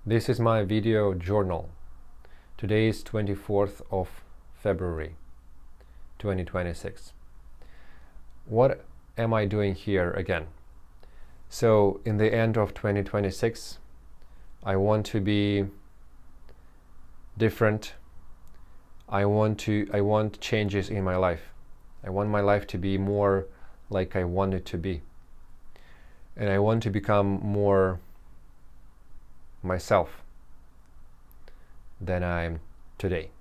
This is my video journal. Today is 24th of February 2026. What am I doing here again? So in the end of 2026, I want to be different. I want changes in my life. I want my life to be more like I want it to be. And I want to become more myself than I am today.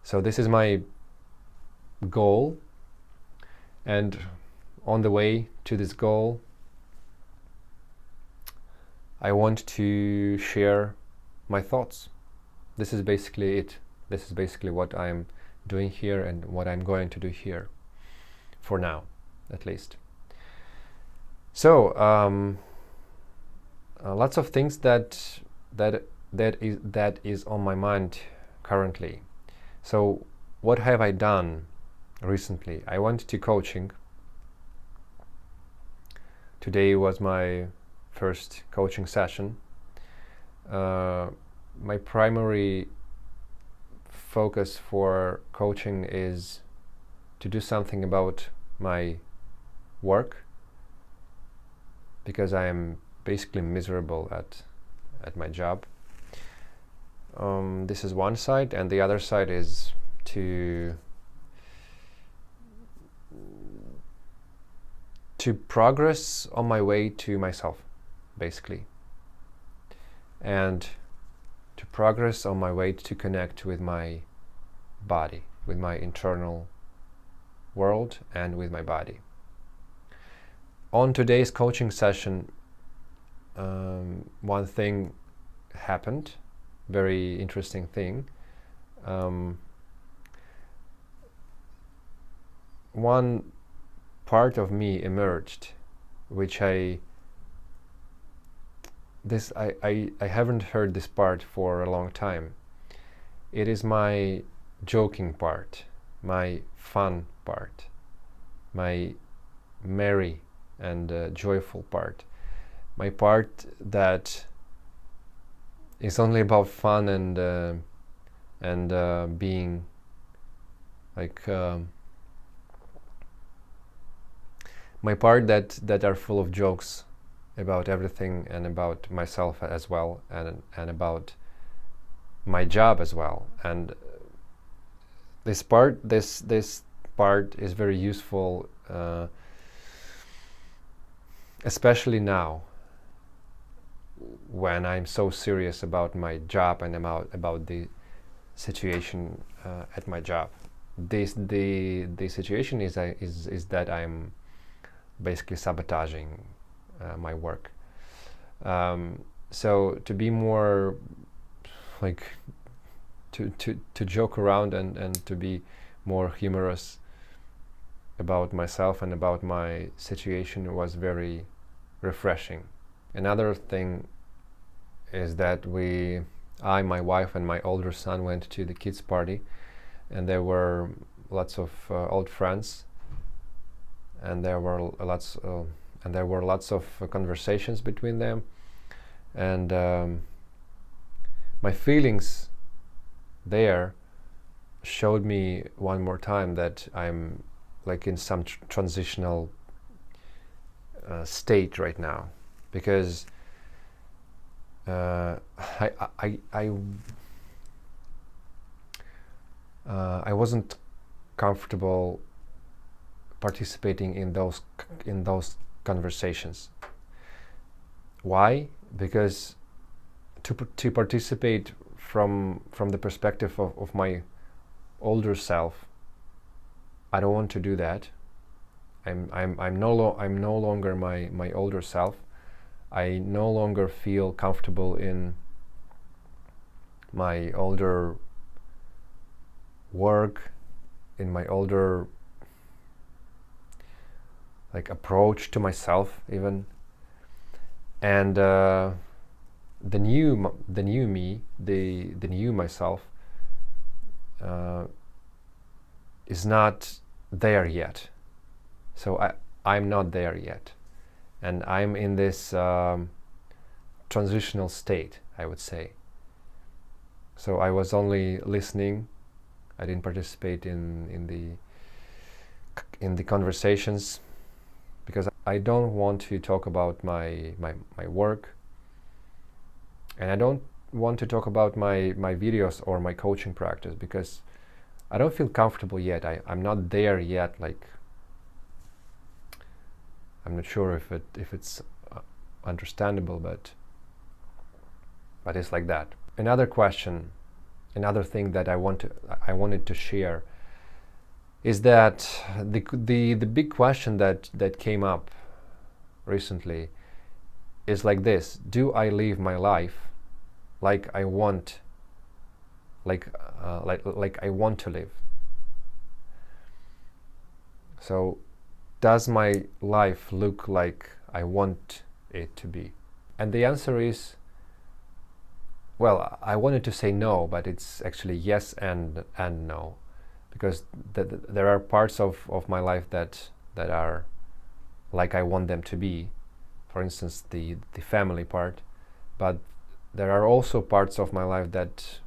So this is my goal, and on the way to this goal, I want to share my thoughts. This is basically it. This is basically what I'm doing here and what I'm going to do here, for now, at least. So lots of things that is on my mind currently. So what have I done recently? I went to coaching. Today was my first coaching session. My primary focus for coaching is to do something about my work, because I am basically miserable at my job. This is one side, and the other side is to progress on my way to myself, basically, and to progress on my way to connect with my body, with my internal world and with my body. On today's coaching session, one thing happened, very interesting thing. One part of me emerged, which I haven't heard this part for a long time. It is my joking part, my fun part, my merry and joyful part, my part that is only about fun and being like my part that are full of jokes about everything and about myself as well, and about my job as well. And this part is very useful, especially now, when I'm so serious about my job and about the situation at my job. The situation is that I'm basically sabotaging my work. So to be more like to joke around and to be more humorous about myself and about my situation was very refreshing. Another thing is that I, my wife, and my older son went to the kids' party, and there were lots of old friends, and there were lots of conversations between them, and my feelings there showed me one more time that I'm like in some transitional state right now, because I wasn't comfortable participating in those conversations. Why? Because to participate from the perspective of my older self, I don't want to do that. I'm no longer my older self. I no longer feel comfortable in my older work, in my older like approach to myself even. And the new me, the new myself is not there yet. So I'm not there yet, and I'm in this transitional state, I would say. So I was only listening. I didn't participate in the conversations, because I don't want to talk about my work, and I don't want to talk about my videos or my coaching practice, because I don't feel comfortable yet. I'm not there yet. Like, I'm not sure if it's understandable, but it's like that. Another question, another thing that I wanted to share is that the big question that came up recently is like this: do I live my life like I want, like I want to live? So does my life look like I want it to be? And the answer is, well, I wanted to say no, but it's actually yes and no, because there are parts of my life that are like I want them to be. For instance, the family part, but there are also parts of my life that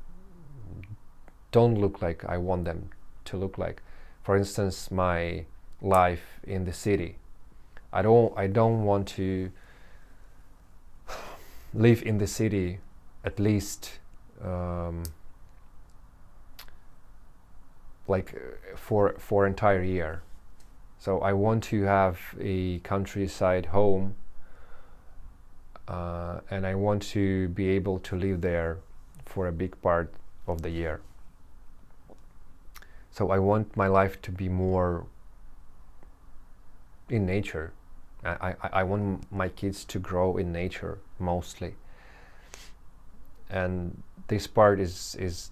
don't look like I want them to look like. For instance, my life in the city. I don't want to live in the city at least like for entire year. So I want to have a countryside home, and I want to be able to live there for a big part of the year. So I want my life to be more in nature. I want my kids to grow in nature mostly, and this part is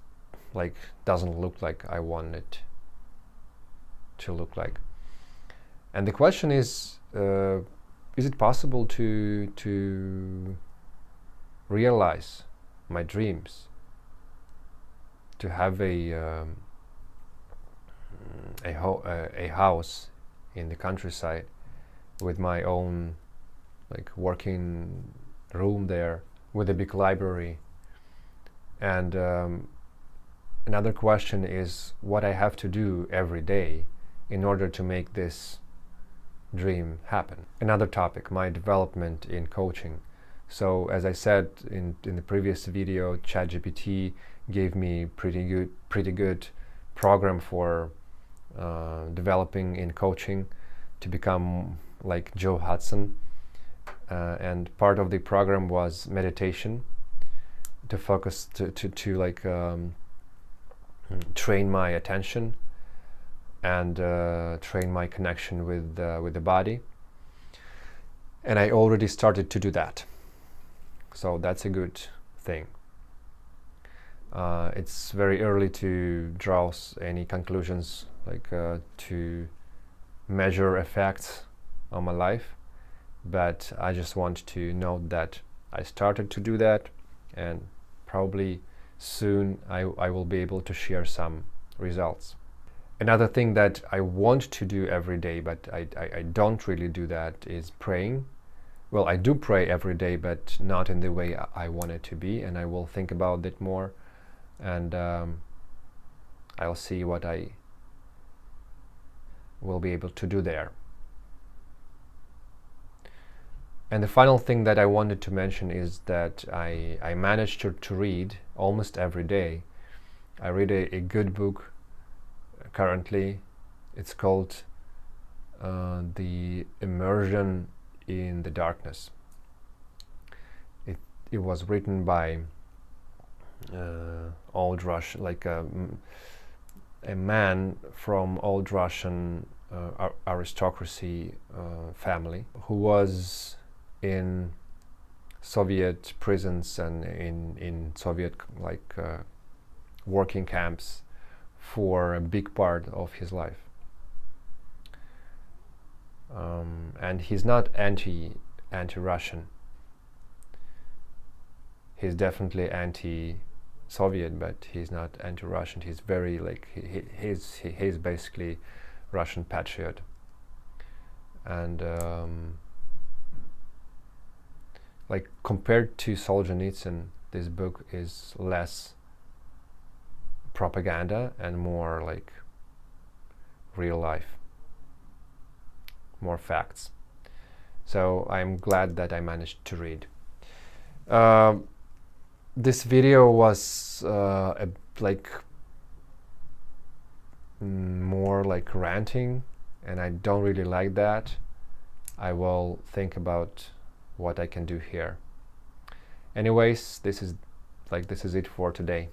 like doesn't look like I want it to look like. And the question is it possible to realize my dreams, to have a house in the countryside with my own like working room there, with a big library? And another question is what I have to do every day in order to make this dream happen. Another topic, my development in coaching. So as I said in the previous video, ChatGPT gave me pretty good program for developing in coaching to become like Joe Hudson, and part of the program was meditation, to focus to like train my attention and train my connection with the body. And I already started to do that, so that's a good thing. It's very early to draw any conclusions, like to measure effects on my life, but I just want to note that I started to do that, and probably soon I will be able to share some results. Another thing that I want to do every day, but I don't really do that, is praying. Well, I do pray every day, but not in the way I want it to be, and I will think about it more, and I'll see what I will be able to do there. And the final thing that I wanted to mention is that I managed to read almost every day. I read a good book currently. It's called the Immersion in the Darkness. It was written by old Russian, like a man from old Russian aristocracy family, who was in Soviet prisons and in Soviet like working camps for a big part of his life. And he's not anti-Russian. He's definitely anti-Soviet, but he's not anti-Russian. He's very like he's basically Russian patriot. And like compared to Solzhenitsyn, this book is less propaganda and more like real life, more facts. So I'm glad that I managed to read. This video was like more like ranting, and I don't really like that. I will think about what I can do here. Anyways, this is it for today.